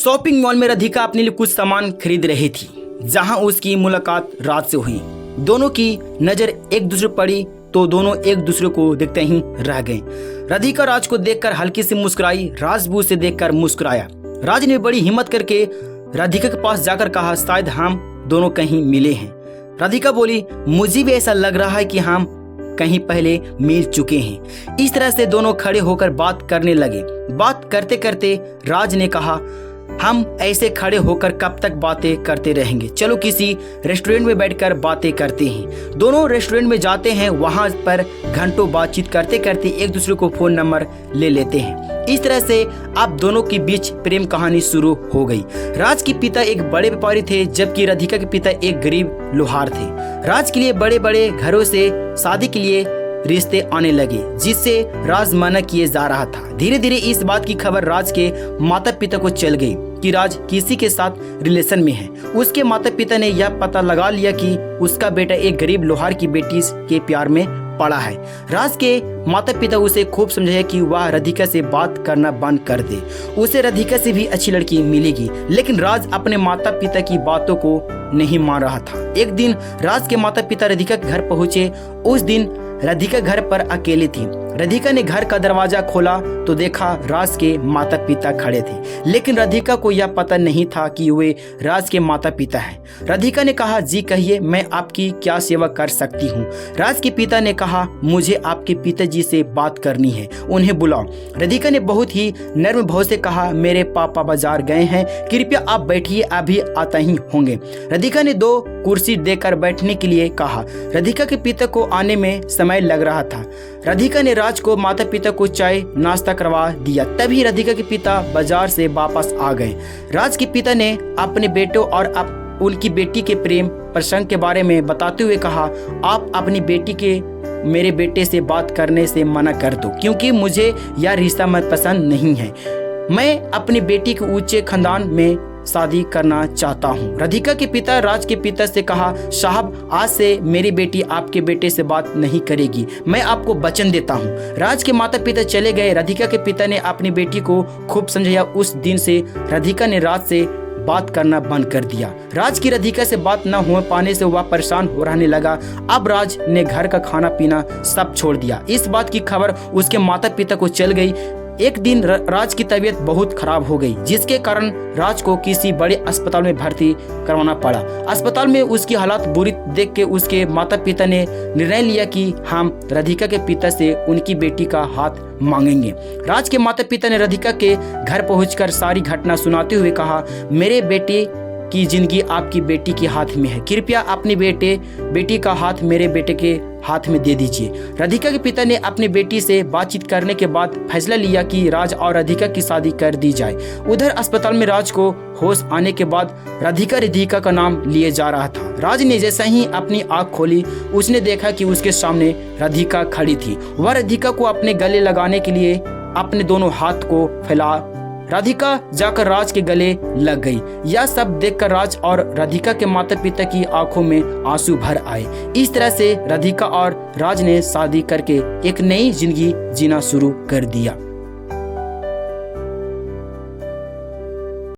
Shopping mall में राधिका अपने लिए कुछ सामान खरीद रही थी, जहां उसकी मुलाकात राज से हुई। दोनों की नजर एक दूसरे पर पड़ी तो दोनों एक दूसरे को देखते ही रह गए। राधिका राज को देखकर हल्की सी मुस्कुराई, राज भी उसे देखकर मुस्कुराया। राज ने बड़ी हिम्मत करके राधिका के पास जाकर कहा, शायद हम दोनों कहीं मिले हैं। राधिका बोली, मुझे भी ऐसा लग रहा है कि हम कहीं पहले मिल चुके हैं। इस तरह से दोनों खड़े होकर बात करने लगे। बात करते करते राज ने कहा, हम ऐसे खड़े होकर कब तक बातें करते रहेंगे, चलो किसी रेस्टोरेंट में बैठकर बातें करते हैं। दोनों रेस्टोरेंट में जाते हैं, वहां पर घंटों बातचीत करते करते एक दूसरे को फोन नंबर ले लेते हैं। इस तरह से अब दोनों के बीच प्रेम कहानी शुरू हो गई। राज के पिता एक बड़े व्यापारी थे, जबकि राधिका के पिता एक गरीब लोहार थे। राज के लिए बड़े बड़े घरों से शादी के लिए रिश्ते आने लगे, जिससे राज मना किए जा रहा था। धीरे धीरे इस बात की खबर राज के माता पिता को चल गई कि राज किसी के साथ रिलेशन में है। उसके माता पिता ने यह पता लगा लिया कि उसका बेटा एक गरीब लोहार की बेटी के प्यार में पड़ा है। राज के माता पिता उसे खूब समझाया कि वह राधिका से बात करना बंद कर दे, उसे राधिका से भी अच्छी लड़की मिलेगी। लेकिन राज अपने माता पिता की बातों को नहीं मान रहा था। एक दिन राज के माता पिता राधिका के घर पहुंचे। उस दिन राधिका घर पर अकेली थी। राधिका ने घर का दरवाजा खोला तो देखा राज के माता पिता खड़े थे, लेकिन राधिका को यह पता नहीं था कि वे राज के माता पिता हैं। राधिका ने कहा, जी कहिए, मैं आपकी क्या सेवा कर सकती हूँ। राज के पिता ने कहा, मुझे आपके पिताजी से बात करनी है, उन्हें बुलाओ। राधिका ने बहुत ही नर्म भाव से कहा, मेरे पापा बाजार गए हैं, कृपया आप बैठिए, अभी आता ही होंगे। राधिका ने 2 कुर्सी देकर बैठने के लिए कहा। राधिका के पिता को आने में समय लग रहा था। राधिका ने राज को माता पिता को चाय नाश्ता करवा दिया। तभी राधिका के पिता बाजार से वापस आ गए। राज के पिता ने अपने बेटों और उनकी बेटी के प्रेम प्रसंग के बारे में बताते हुए कहा, आप अपनी बेटी के मेरे बेटे से बात करने से मना कर दो, क्योंकि मुझे यह रिश्ता पसंद नहीं है। मैं अपनी बेटी के ऊंचे खानदान में शादी करना चाहता हूँ। राधिका के पिता राज के पिता से कहा, साहब, आज से मेरी बेटी आपके बेटे से बात नहीं करेगी, मैं आपको वचन देता हूँ। राज के माता पिता चले गए। राधिका के पिता ने अपनी बेटी को खूब समझाया। उस दिन से राधिका ने राज से बात करना बंद कर दिया। राज की राधिका से बात न हो पाने से वह परेशान हो रहने लगा। अब राज ने घर का खाना पीना सब छोड़ दिया। इस बात की खबर उसके माता पिता को चल गई। एक दिन राज की तबीयत बहुत खराब हो गई, जिसके कारण राज को किसी बड़े अस्पताल में भर्ती करवाना पड़ा। अस्पताल में उसकी हालत बुरी देख के उसके माता पिता ने निर्णय लिया कि हम राधिका के पिता से उनकी बेटी का हाथ मांगेंगे। राज के माता पिता ने राधिका के घर पहुंचकर सारी घटना सुनाते हुए कहा, मेरे बेटे की जिंदगी आपकी बेटी के हाथ में है, कृपया अपनी बेटी का हाथ मेरे बेटे के हाथ में दे दीजिए। राधिका के पिता ने अपनी बेटी से बातचीत करने के बाद फैसला लिया कि राज और राधिका की शादी कर दी जाए। उधर अस्पताल में राज को होश आने के बाद राधिका का नाम लिए जा रहा था। राज ने जैसा ही अपनी आंख खोली, उसने देखा कि उसके सामने राधिका खड़ी थी। वह राधिका को अपने गले लगाने के लिए अपने दोनों हाथ को फैला राधिका जाकर राज के गले लग गई। यह सब देखकर राज और राधिका के माता पिता की आंखों में आंसू भर आए। इस तरह से राधिका और राज ने शादी करके एक नई जिंदगी जीना शुरू कर दिया।